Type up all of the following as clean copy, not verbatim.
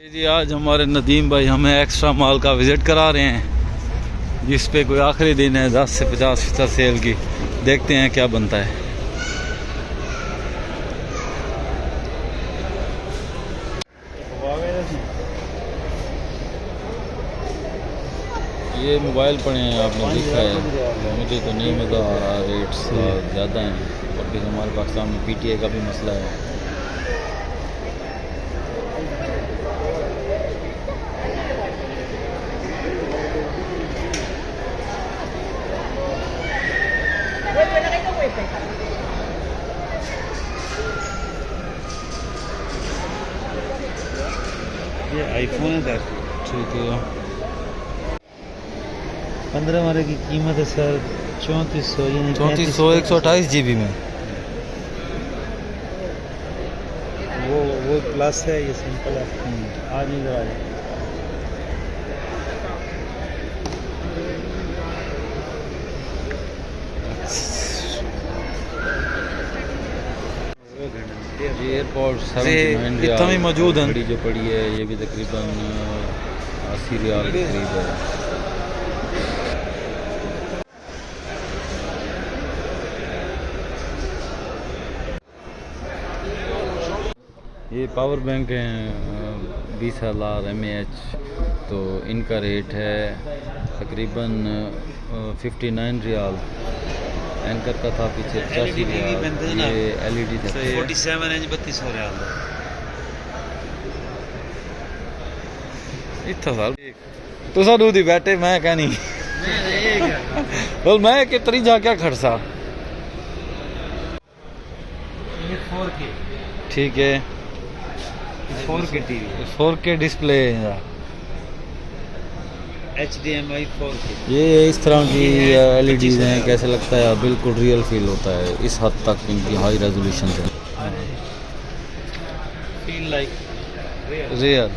जी आज हमारे नदीम भाई हमें एक्स्ट्रा माल का विज़िट करा रहे हैं जिस पे कोई आखिरी दिन है 10 से 50% सेल की। देखते हैं क्या बनता है। ये मोबाइल पड़े हैं, आपने देखा है, मुझे तो नहीं मज़ा आ रहा, रेट्स ज़्यादा हैं और फिर हमारे पाकिस्तान में PTI का भी मसला है। ये आईफोन है सर, ठीक है, 15 वाले की कीमत है सर 3400, यानी 3400 128 GB में। वो प्लस है, ये सिंपल है। आज नहीं जरा ये एयरपोर्ट इतना भी मौजूद है, बड़ी जो पड़ी है ये भी तकरीबन 80 रियाल के करीब है। ये पावर बैंक हैं 20,000 mAh, तो इनका रेट है तकरीबन 59 रियाल। एंकर का था पीछे 85 रियाल। ये LED था 47 इंच 3200 रियाल दा। इतना साल तो सानू दी बैठे मैं कहनी बोल मैं कितनी जा क्या खड़सा। ये 4K, ठीक है, 4K टीवी, 4K डिस्प्ले है। HDMI 4K। ये इस तरह की LEDs हैं, कैसे लगता है, बिल्कुल रियल फील होता है। इस हद तक इनकी हाई रेजोल्यूशन है, फील लाइक रियल।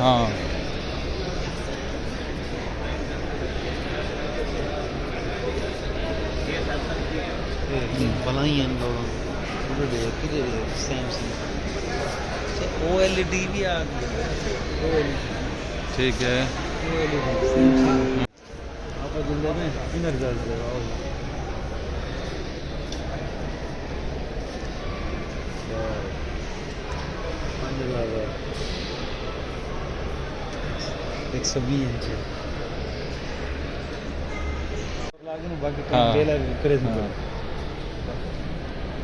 हाँ बनाई है इन लोगों ने। सैमसंग OLED भी आ गई, ठीक है। आप जिंदा में इनर कर दे एक 120 इंच है। बाकी हाँ। क्रेज में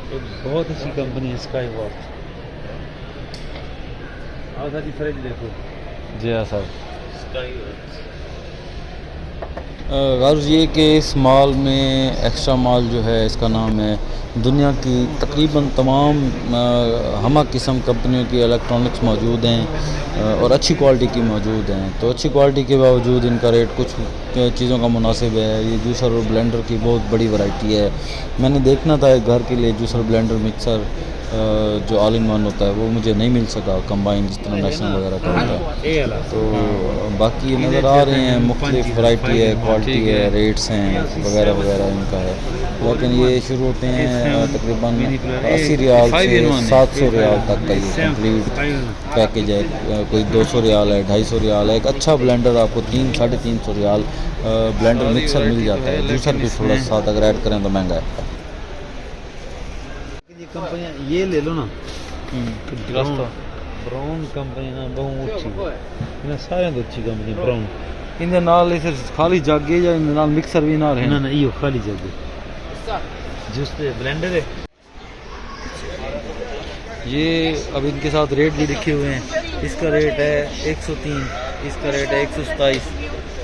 एक बहुत अच्छी कंपनी है स्काई वॉक। आओ सारी फ्रिज देखो, जी हाँ सर। Sky walk. गर्ज ये कि इस मॉल में एक्स्ट्रा मॉल जो है इसका नाम है, दुनिया की तकरीबन तमाम हमा किस्म कंपनियों की इलेक्ट्रॉनिक्स मौजूद हैं और अच्छी क्वालिटी की मौजूद हैं। तो अच्छी क्वालिटी के बावजूद इनका रेट कुछ चीज़ों का मुनासिब है। ये जूसर और ब्लेंडर की बहुत बड़ी वैरायटी है। मैंने देखना था एक घर के लिए जूसर ब्लेंडर मिक्सर जो ऑल इन वन होता है, वो मुझे नहीं मिल सका कंबाइन जिस तरह नेशनल वगैरह का होता है। तो बाकी ये नज़र आ रहे हैं, मुख्तलिफ वैरायटी है, क्वालिटी है, रेट्स हैं वगैरह वगैरह इनका है। लेकिन ये शुरू होते हैं तकरीबन 80 रियाल से 700 रियाल तक का ये कंप्लीट पैकेज है। कोई 200 रियाल है, 250 रियाल है। एक अच्छा ब्लेंडर आपको 300-350 रियाल ब्लेंडर मिक्सर मिल जाता है। जूसर भी थोड़ा सा अगर ऐड करें तो महंगा है। ये कंपनियां ये ले लो ना, ब्राउन कंपनी ना बहुत अच्छी है, सारे तो अच्छी कंपनी ब्राउन। इनके नाल इसे खाली जागे या इनके नाल मिक्सर भी ना रहे ना यो खाली जगह जूस ब्लेंडर है। ये अब इनके साथ रेट भी लिखे हुए हैं। इसका रेट है 103, इसका रेट है 127,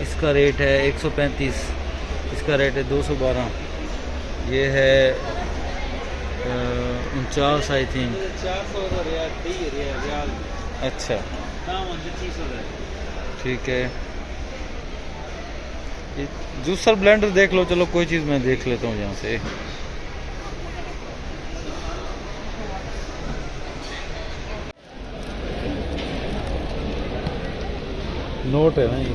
इसका रेट है 135, इसका रेट है 212, ये है 49 आई थिंक। अच्छा ठीक है। ये जूसर ब्लेंडर देख लो, चलो कोई चीज़ मैं देख लेता हूँ यहाँ से। नोट है ना ये